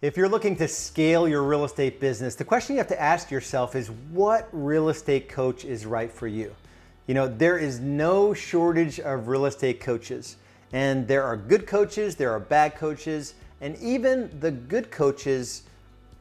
If you're looking to scale your real estate business, the question you have to ask yourself is, what real estate coach is right for you? You know, there is no shortage of real estate coaches, and there are good coaches, there are bad coaches, and even the good coaches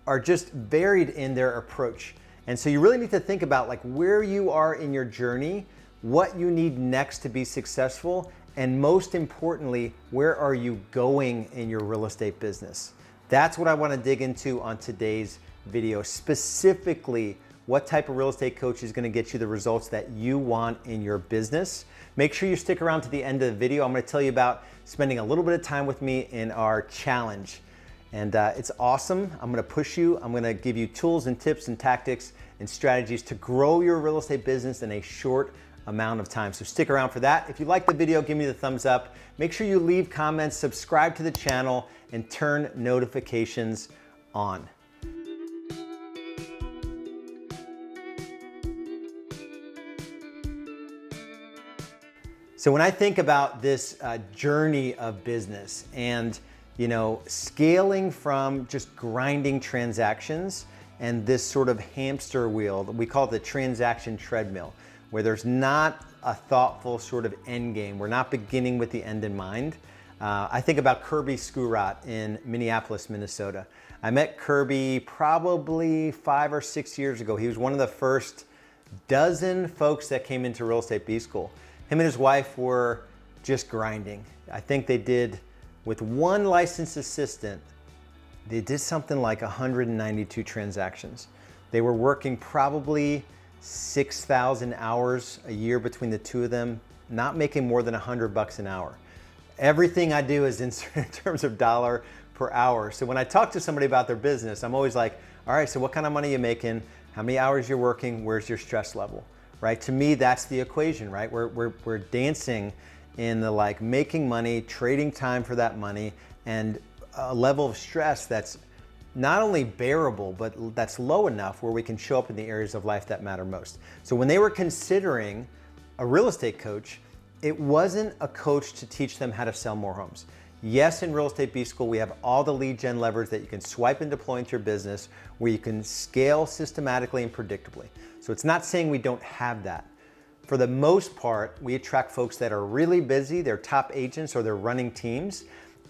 are just varied in their approach. And so you really need to think about like where you are in your journey, what you need next to be successful, and most importantly, where are you going in your real estate business? That's what I want to dig into on today's video. Specifically, what type of real estate coach is going to get you the results that you want in your business. Make sure you stick around to the end of the video. I'm going to tell you about spending a little bit of time with me in our challenge. And it's awesome. I'm going to push you. I'm going to give you tools and tips and tactics and strategies to grow your real estate business in a short amount of time. So stick around for that. If you like the video, give me the thumbs up. Make sure you leave comments, subscribe to the channel, and turn notifications on. So when I think about this journey of business and scaling from just grinding transactions and this sort of hamster wheel, we call it the transaction treadmill, where there's not a thoughtful sort of end game. We're not beginning with the end in mind. I think about Kirby Skurat in Minneapolis, Minnesota. I met Kirby probably 5 or 6 years ago. He was one of the first dozen folks that came into Real Estate B School. Him and his wife were just grinding. I think they did, with one licensed assistant, they did something like 192 transactions. They were working probably 6,000 hours a year between the two of them, not making more than $100 an hour. Everything I do is in terms of dollar per hour. So when I talk to somebody about their business, I'm always like, all right, so what kind of money are you making? How many hours you're working? Where's your stress level, right? To me, that's the equation, right? We're dancing in the like making money, trading time for that money, and a level of stress that's not only bearable, but that's low enough where we can show up in the areas of life that matter most. So when they were considering a real estate coach, it wasn't a coach to teach them how to sell more homes. Yes, in Real Estate B School, we have all the lead gen levers that you can swipe and deploy into your business where you can scale systematically and predictably. So it's not saying we don't have that. For the most part, we attract folks that are really busy, they're top agents or they're running teams,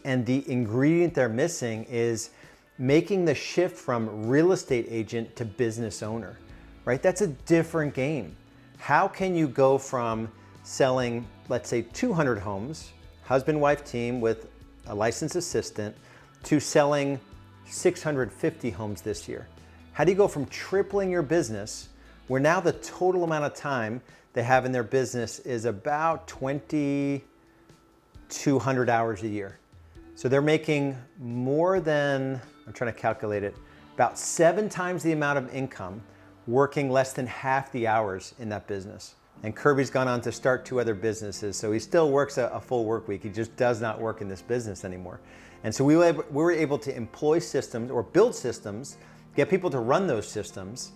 and the ingredient they're missing is making the shift from real estate agent to business owner, right? That's a different game. How can you go from selling, let's say 200 homes, husband-wife team with a licensed assistant, to selling 650 homes this year? How do you go from tripling your business, where now the total amount of time they have in their business is about 2,200 hours a year? So they're making more than, I'm trying to calculate it, about 7 times the amount of income working less than half the hours in that business. And Kirby's gone on to start 2 other businesses, so he still works a full work week. He just does not work in this business anymore. And so we were able to employ systems or build systems, get people to run those systems,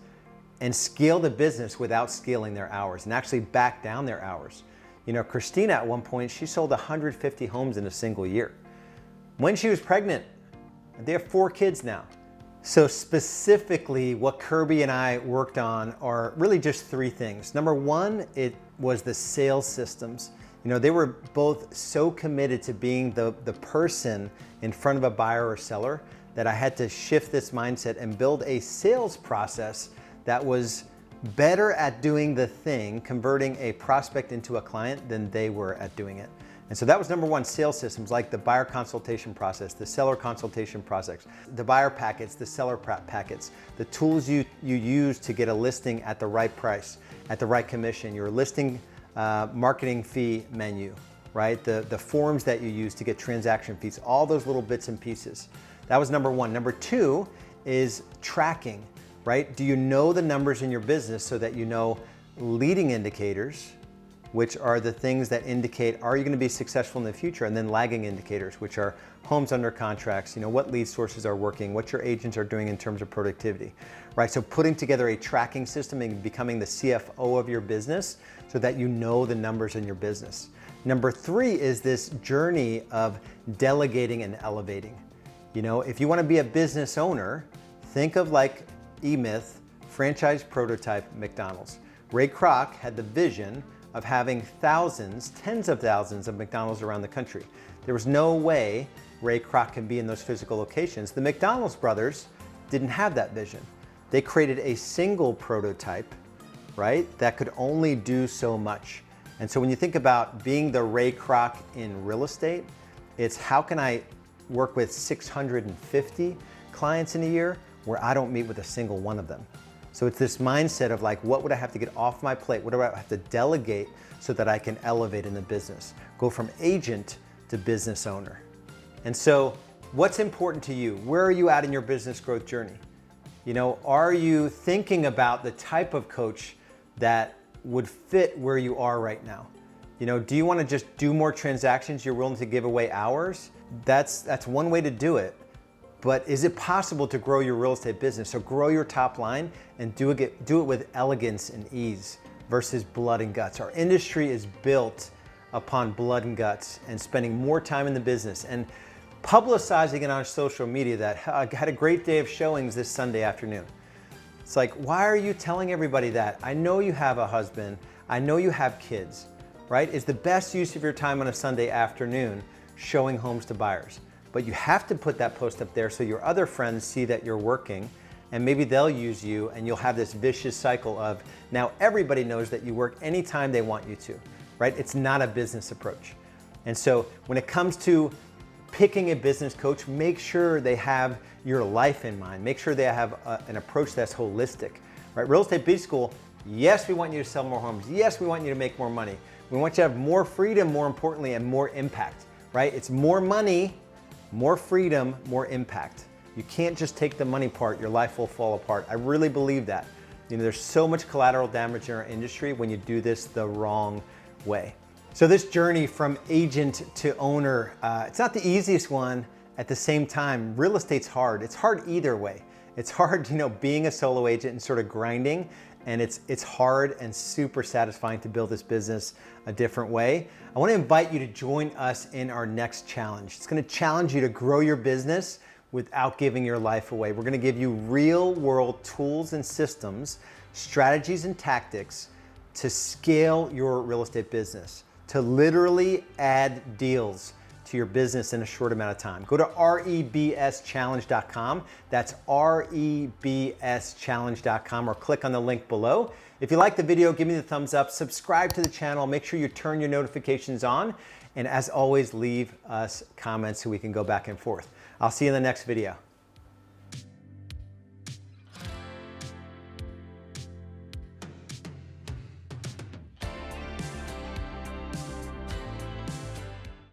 and scale the business without scaling their hours and actually back down their hours. You know, Christina at one point, she sold 150 homes in a single year. When she was pregnant, they have 4 kids now. So specifically, what Kirby and I worked on are really just 3 things. Number 1, it was the sales systems. You know, they were both so committed to being the person in front of a buyer or seller that I had to shift this mindset and build a sales process that was better at doing the thing, converting a prospect into a client, than they were at doing it. And so that was number 1, sales systems, like the buyer consultation process, the seller consultation process, the buyer packets, the seller packets, the tools you use to get a listing at the right price, at the right commission, your listing marketing fee menu, right? The forms that you use to get transaction fees, all those little bits and pieces. That was number 1. Number 2 is tracking, right? Do you know the numbers in your business so that you know leading indicators, which are the things that indicate, are you going to be successful in the future? And then lagging indicators, which are homes under contracts, what lead sources are working, what your agents are doing in terms of productivity, right? So putting together a tracking system and becoming the CFO of your business so that you know the numbers in your business. Number 3 is this journey of delegating and elevating. You know, if you want to be a business owner, think of like E-Myth, franchise prototype McDonald's. Ray Kroc had the vision of having thousands, tens of thousands of McDonald's around the country. There was no way Ray Kroc can be in those physical locations. The McDonald's brothers didn't have that vision. They created a single prototype, right, that could only do so much. And so when you think about being the Ray Kroc in real estate, it's how can I work with 650 clients in a year where I don't meet with a single one of them. So it's this mindset of like, what would I have to get off my plate? What do I have to delegate so that I can elevate in the business? Go from agent to business owner. And so what's important to you? Where are you at in your business growth journey? You know, are you thinking about the type of coach that would fit where you are right now? You know, do you want to just do more transactions? You're willing to give away hours? That's one way to do it. But is it possible to grow your real estate business? So grow your top line and do it with elegance and ease versus blood and guts. Our industry is built upon blood and guts and spending more time in the business and publicizing it on social media that I had a great day of showings this Sunday afternoon. It's like, why are you telling everybody that? I know you have a husband. I know you have kids, right? Is the best use of your time on a Sunday afternoon showing homes to buyers. But you have to put that post up there so your other friends see that you're working and maybe they'll use you and you'll have this vicious cycle of now everybody knows that you work anytime they want you to, right? It's not a business approach. And so when it comes to picking a business coach, make sure they have your life in mind. Make sure they have an approach that's holistic, right? Real Estate B School, yes, we want you to sell more homes. Yes, we want you to make more money. We want you to have more freedom, more importantly, and more impact, right? It's more money, more freedom, more impact. You can't just take the money part, your life will fall apart. I really believe that. You know, there's so much collateral damage in our industry when you do this the wrong way. So this journey from agent to owner, it's not the easiest one. At the same time, real estate's hard. It's hard either way. It's hard, you know, being a solo agent and sort of grinding, and it's hard and super satisfying to build this business a different way. I want to invite you to join us in our next challenge. It's going to challenge you to grow your business without giving your life away. We're going to give you real world tools and systems, strategies and tactics to scale your real estate business, to literally add deals to your business in a short amount of time. Go to rebschallenge.com. That's rebschallenge.com, or click on the link below. If you like the video, give me the thumbs up, subscribe to the channel, make sure you turn your notifications on, and as always, leave us comments so we can go back and forth. I'll see you in the next video.